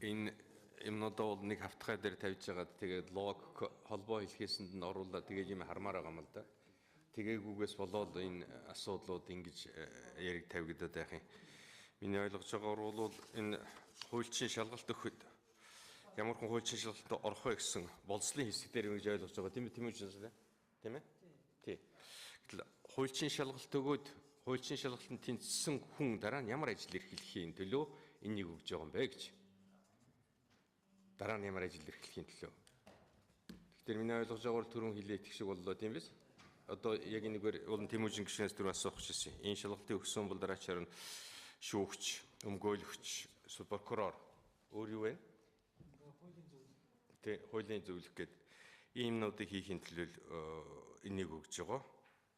Энэ юмнуудаа бол нэг хавтгай дээр тавьж байгаад тэгээд лог холбоо хэлхээсэнд нь оруулаад тэгээд юм хармаар байгаа юм л да. Тэгээгүйгээс болоод энэ асуудлууд ингэж яриг тавигдаад байх юм. Миний ойлгож байгаагаар бол энэ хуульчийн шалгалт өгөхөд ямар хүн хуульчийн шалгалтанд орох вэ гэсэн болцлын хэсэг дээр ингэж ойлгож байгаа тийм үү? Тийм ээ? Тий. Гэтэл хуульчийн шалгалт өгөөд хуульчийн шалгалтанд тэнцсэн хүн дараа нь ямар ажил эрхлэхийн төлөө энийг өгж байгаа юм бэ гэж. Дараа нь ямар ажил эрхлэхийн төлөө. Тэгэхээр миний ойлгож байгаагаар түрүүн хэлээ идэх шиг боллоо тийм биз? Одоо яг энэгээр уул Тэмүүжин гишүүнээс түрүү асуух гэсэн. Энэ шалгалтыг өгсөн бол дараачаар нь шүүгч, өмгөөлөгч, прокурор өөр юу вэ? Тэ хуулийн зөвлөх гэдэг иймнуудыг хийхин төлөө энийг өгж байгаа.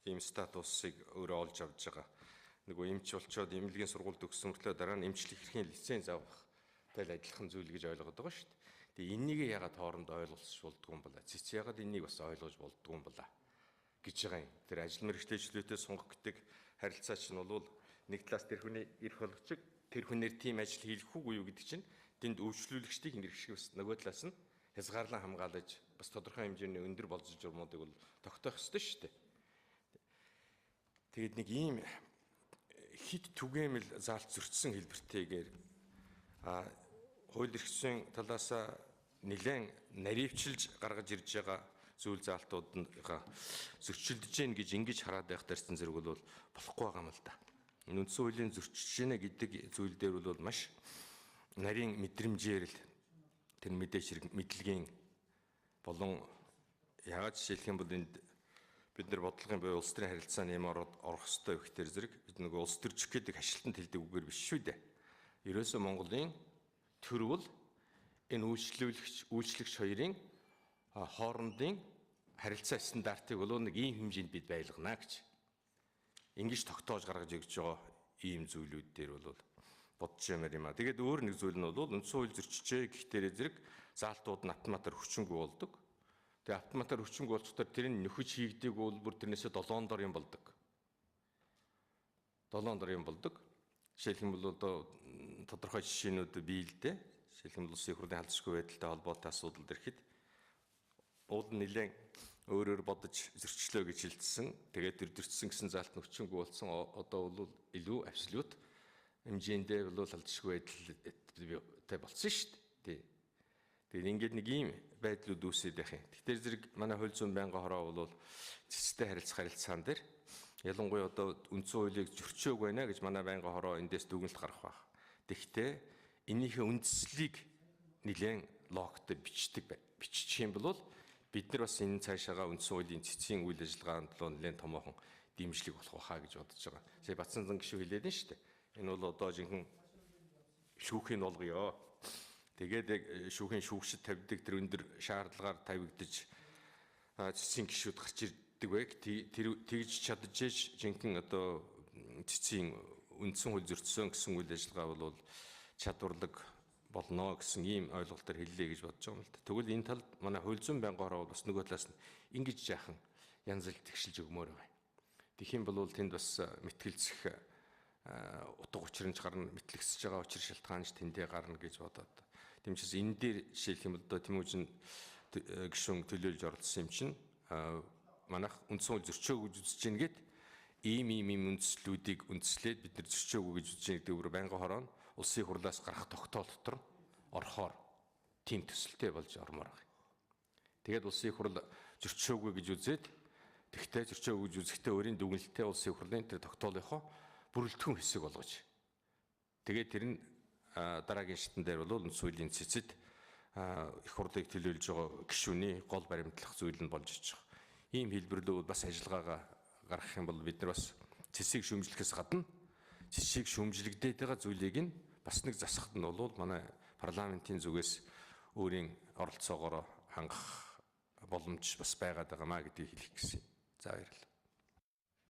Ийм статусыг өөрөө олж авч байгаа. Нөгөө эмч болчоод эмнэлгийн сургуульд өгсөн мөртлөө дараа нь эмчлэх эрхийн лиценз авах тэл адилхан зүйл гэж ойлгоод байгаа шүү дээ. Тэгээ энийг ягаад хоорондоо ойлгуулж болдгоо юм бол цэц ягаад энийг бас ойлгож болдгоо юм бол гэж байгаа юм. Тэр ажил мэргэжлээчлүүдэд сунгах гэдэг харилцаа чинь бол нэг талаас тэр хүний эрх болгоч тэр хүнээр тийм ажил хийх үгүй юу гэдэг чинь тэнд үйлчлүүлэгчдийг нэрхших бас нөгөө талаас нь хязгаарлан хамгаалж бас тодорхой хэмжээний өндөр болцож журмуудыг бол тогтоох ёстой шүү дээ. Тэгээд нэг ийм хит түгээмэл заалт зөрчсөн хэлбэртэйгээр хууль эрх зүйн талаас нэлээд наривчилж гаргаж ирж байгаа зүйл заалтуудаа зөрчилдөж гин гэж ингэж хараад байх дээрсэн зэрэг бол болохгүй байгаа юм л да. Энэ үндсэн хуулийн зөрчиж гинэ гэдэг зүйл дээр бол маш нарийн мэдрэмжээр л тэр мэдээж хэрэг мэдлэгийн болон яагаад жишээлх юм бол энд бид нар бодлогын буюу улс төрийн харилцааны юм орох ёстой гэхтэр зэрэг бид нэг улс төрчих гэдэг хашлтанд хэлдэг үгээр биш шүү дээ. Ерөөсөө Монголын төрөвл энэ үйлчлэгч хоёрын хоорондын харилцаа стандартыг бол нэг ийм хэмжээнд бид байлгана гэж. Ингэж тогтоож гаргаж өгч байгаа ийм зүйлүүд дээр бол бодож ямар юм а. Тэгээд өөр нэг зүйл нь бол үндсэн хууль зөрчижээ гэхтэр зэрэг заалтууд нь автоматар хүчингүй болдог. Тэгээ автоматар хүчингүй болчихдоор тэр нь нөхөж хийгдэг бол бүр тэрнээсээ 7 дор юм болдог. 7 дор юм болдог. Жишээлх юм бол одоо тодорхой жишээнүүд бий л дээ. Жишээлх юм бол улсын хурлын халдшгүй байдалтай холбоотой асуудал дэрхэд уул нэлээд өөрөөр бодож зөрчлөө гэж хэлсэн. Тэгээд тэр зөрчсөн гэсэн заалт нь хүчингүй болсон. Одоо бол илүү абсолют хэмжээндээ бол халдшгүй байдалтай болсон шүү дээ. Тэгээд ингээд нэг ийм байдлууд үүсээд байх юм. Тэгэхээр зэрэг манай хууль зүйн байнгын хороо бол цэцтэй харилцаан дээр ялангуяа одоо үндсэн хуулийг зөрчөөг байна гэж манай байнгын хороо эндээс дүгнэлт гарах байх. Тэгэхдээ энийхээ үндслийг нэлээд логтой биччих юм бол бид нар бас энэ цаашаага үндсэн хуулийн цэцгийн үйл ажиллагаанд бол нэлээд томоохон дэмжлэг болох байхаа гэж бодож байгаа. Сая Батцанзан гишүү хэлээд нь шүү дээ. Энэ бол одоо жинхэнэ шүүхийн болгоё. Тэгээд шүүхийн шүүгчд тавьдаг тэр өндөр шаардлагаар тавигдаж цэцгийн гишүүд гарч ирдэг байг. Тэгж чадчихж жинхэнэ одоо цэцгийн үндсэн хууль зөрчсөн гэсэн үйл ажиллагаа бол чадварлаг болно гэсэн ийм ойлголтоор хэллээ гэж бодож байгаа юм л да. Тэгвэл энэ талд манай хууль зүйн байнгын хороо бас нөгөө талаас нь ингэж жаахан янз бүр тэгшилж өгмөр байна. Тэгхийн бол тэнд бас мэтгэлцэх утга учир нь гарна, мэтлэгсэж байгаа учир шалтгаан ч тэндээ гарна гэж бодоод. Тэмчээс энэ дээр жишээлх юм бол Тэмүүжин гишүүн төлөөлж оролцсон юм чинь манайх үндсэн хууль зөрчөөгүй гэж үзэж гин гээд ийм үндслүүдийг үндслээд бид нар зөрчөөгүй гэж үзэж байгаа гэдэг байнгын хороо нь улсын хурлаас гарах тогтоол дотор орохоор тийм төсөлтэй болж ормоор байна. Тэгээд улсын хурл зөрчөөгүй гэж үзээд тэгтээ зөрчөөгүй гэж үзэхдээ өөрийн дүгнэлтээ улсын хурлын тэр тогтоолынхоо бүрэлдэхүүн хэсэг болгож. Тэгээд тэр нь дараагийн шатн дээр бол үндсэн хуулийн цэцэд их хурлыг төлөөлж байгаа гишүүний гол баримтлах зүйл нь болж иж байгаа. Ийм хэлбэрлүү бас ажиллагаагаа гаргах юм бол бид нар бас цэцгийг шүүмжлэхээс гадна цэцгийг шүүмжлэгдээд байгаа зүйлийг нь бас нэг засахт нь бол манай парламентын зүгээс өөрийн оролцоогоор хангах боломж бас байгаад байгаамаа гэдгийг хэлэх гэсэн. За баярлалаа.